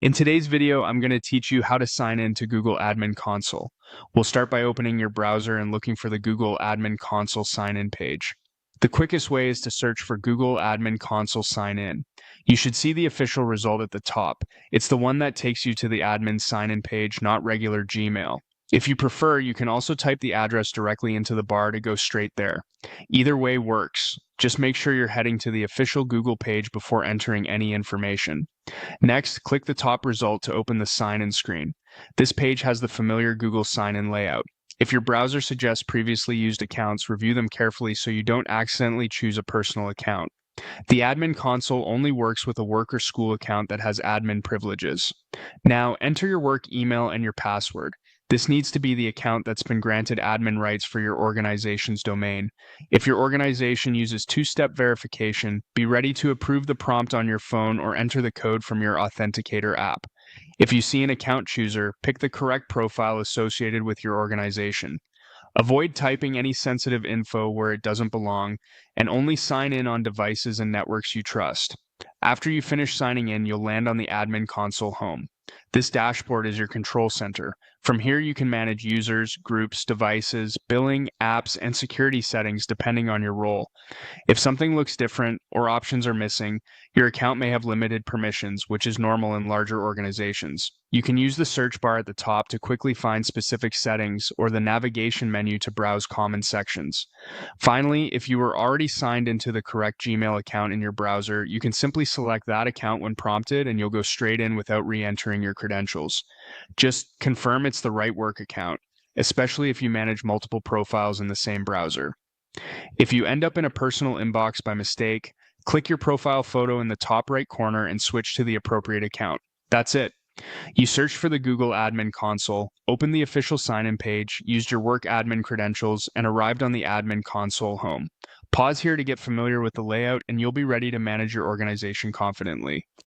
In today's video, I'm going to teach you how to sign in to Google Admin Console. We'll start by opening your browser and looking for the Google Admin Console sign-in page. The quickest way is to search for Google Admin Console sign-in. You should see the official result at the top. It's the one that takes you to the admin sign-in page, not regular Gmail. If you prefer, you can also type the address directly into the bar to go straight there. Either way works. Just make sure you're heading to the official Google page before entering any information. Next, click the top result to open the sign-in screen. This page has the familiar Google sign-in layout. If your browser suggests previously used accounts, review them carefully so you don't accidentally choose a personal account. The admin console only works with a work or school account that has admin privileges. Now, enter your work email and your password. This needs to be the account that's been granted admin rights for your organization's domain. If your organization uses two-step verification, be ready to approve the prompt on your phone or enter the code from your Authenticator app. If you see an account chooser, pick the correct profile associated with your organization. Avoid typing any sensitive info where it doesn't belong, and only sign in on devices and networks you trust. After you finish signing in, you'll land on the admin console home. This dashboard is your control center. From here, you can manage users, groups, devices, billing, apps, and security settings depending on your role. If something looks different or options are missing, your account may have limited permissions, which is normal in larger organizations. You can use the search bar at the top to quickly find specific settings or the navigation menu to browse common sections. Finally, if you were already signed into the correct Gmail account in your browser, you can simply select that account when prompted and you'll go straight in without re-entering your credentials. Just confirm it's the right work account, especially if you manage multiple profiles in the same browser. If you end up in a personal inbox by mistake, click your profile photo in the top right corner and switch to the appropriate account. That's it. You searched for the Google Admin Console, opened the official sign-in page, used your work admin credentials, and arrived on the Admin Console home. Pause here to get familiar with the layout, and you'll be ready to manage your organization confidently.